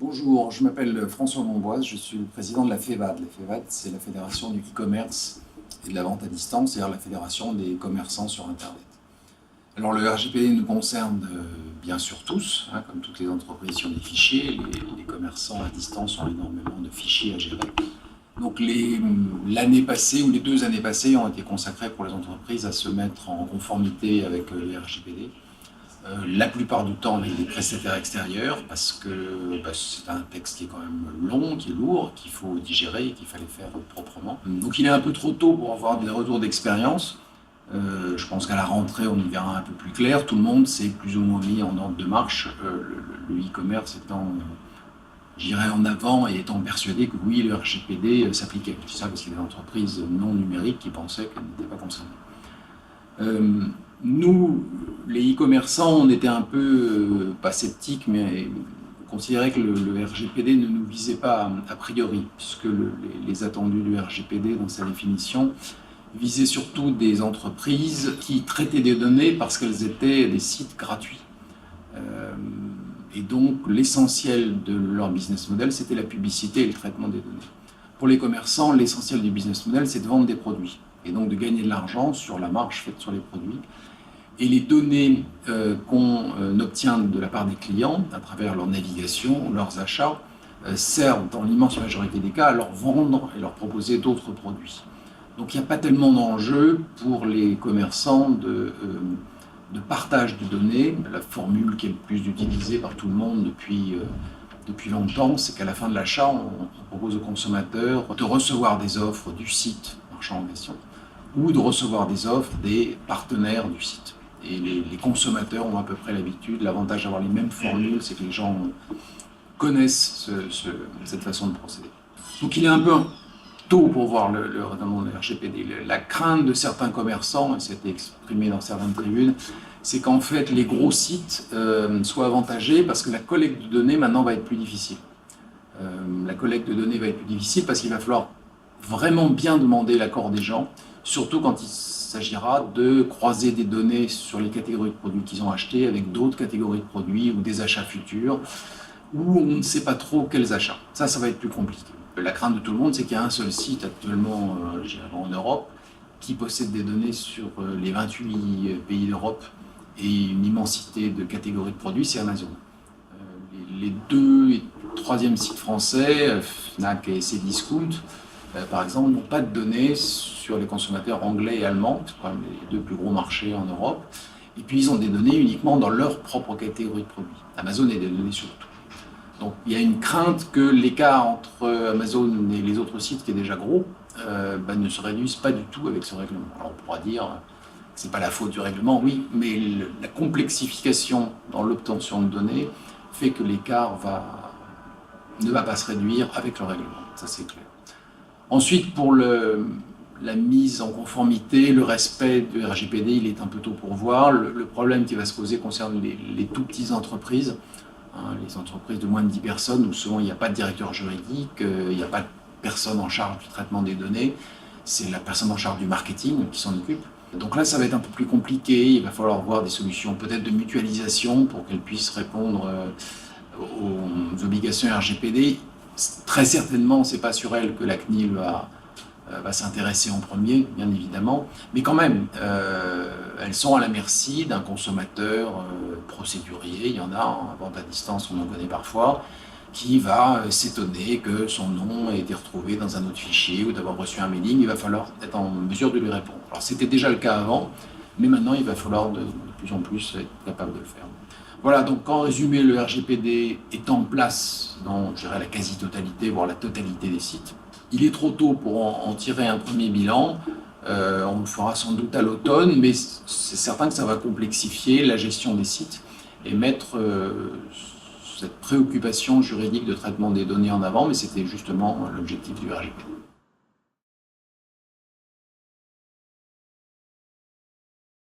Bonjour, je m'appelle François Monboise, je suis le président de la FEVAD. La FEVAD, c'est la Fédération du e-commerce et de la vente à distance, c'est-à-dire la fédération des commerçants sur Internet. Alors le RGPD nous concerne bien sûr tous, comme toutes les entreprises sur des fichiers. Les commerçants à distance ont énormément de fichiers à gérer. Donc l'année passée ou les 2 années passées ont été consacrées pour les entreprises à se mettre en conformité avec le RGPD. La plupart du temps avec des prestataires extérieurs parce que c'est un texte qui est quand même long, qui est lourd, qu'il faut digérer et qu'il fallait faire proprement. Donc il est un peu trop tôt pour avoir des retours d'expérience. Je pense qu'à la rentrée on y verra un peu plus clair. Tout le monde s'est plus ou moins mis en ordre de marche, le e-commerce étant j'irais en avant et étant persuadé que oui, le RGPD s'appliquait. C'est ça parce qu'il y a des entreprises non numériques qui pensaient qu'elles n'étaient pas concernées. Nous, les e-commerçants, on était un peu, pas sceptiques, mais on considérait que le RGPD ne nous visait pas a priori, puisque les attendus du RGPD, dans sa définition, visaient surtout des entreprises qui traitaient des données parce qu'elles étaient des sites gratuits. Et donc, l'essentiel de leur business model, c'était la publicité et le traitement des données. Pour les commerçants, l'essentiel du business model, c'est de vendre des produits et donc de gagner de l'argent sur la marge faite sur les produits. Et les données qu'on obtient de la part des clients, à travers leur navigation, leurs achats, servent dans l'immense majorité des cas à leur vendre et leur proposer d'autres produits. Donc il n'y a pas tellement d'enjeu pour les commerçants de partage de données. La formule qui est le plus utilisée par tout le monde depuis longtemps, c'est qu'à la fin de l'achat, on propose au consommateur de recevoir des offres du site marchand en question ou de recevoir des offres des partenaires du site. Et les consommateurs ont à peu près l'habitude. L'avantage d'avoir les mêmes formules, c'est que les gens connaissent cette façon de procéder. Donc il est un peu tôt pour voir le RGPD. La crainte de certains commerçants, et c'était exprimé dans certaines tribunes, c'est qu'en fait les gros sites soient avantagés parce que la collecte de données maintenant va être plus difficile. La collecte de données va être plus difficile parce qu'il va falloir vraiment bien demander l'accord des gens, surtout quand il s'agira de croiser des données sur les catégories de produits qu'ils ont achetés avec d'autres catégories de produits ou des achats futurs, où on ne sait pas trop quels achats. Ça va être plus compliqué. La crainte de tout le monde, c'est qu'il y a un seul site actuellement en Europe qui possède des données sur les 28 pays d'Europe et une immensité de catégories de produits, c'est Amazon. Les 2 et 3e sites français, Fnac et Cdiscount, par exemple, n'ont pas de données sur les consommateurs anglais et allemands, c'est quand même les 2 plus gros marchés en Europe. Et puis ils ont des données uniquement dans leur propre catégorie de produits. Amazon a des données sur tout. Donc il y a une crainte que l'écart entre Amazon et les autres sites, qui est déjà gros, ne se réduise pas du tout avec ce règlement. Alors on pourra dire que ce n'est pas la faute du règlement, oui, mais la complexification dans l'obtention de données fait que l'écart ne va pas se réduire avec le règlement, ça c'est clair. Ensuite, pour la mise en conformité, le respect du RGPD, il est un peu tôt pour voir. Le problème qui va se poser concerne les tout petites entreprises, les entreprises de moins de 10 personnes, où souvent il n'y a pas de directeur juridique, il n'y a pas de personne en charge du traitement des données, c'est la personne en charge du marketing qui s'en occupe. Donc là, ça va être un peu plus compliqué, il va falloir voir des solutions peut-être de mutualisation pour qu'elles puissent répondre aux obligations RGPD. Très certainement, ce n'est pas sur elle que la CNIL va s'intéresser en premier, bien évidemment, mais quand même, elles sont à la merci d'un consommateur procédurier. Il y en a, en vente à distance, on en connaît parfois, qui va s'étonner que son nom ait été retrouvé dans un autre fichier ou d'avoir reçu un mailing. Il va falloir être en mesure de lui répondre. Alors c'était déjà le cas avant, mais maintenant il va falloir de plus en plus être capable de le faire. Voilà, donc en résumé, le RGPD est en place dans, je dirais, la quasi-totalité, voire la totalité des sites. Il est trop tôt pour en tirer un premier bilan. On le fera sans doute à l'automne, mais c'est certain que ça va complexifier la gestion des sites et mettre cette préoccupation juridique de traitement des données en avant, mais c'était justement l'objectif du RGPD.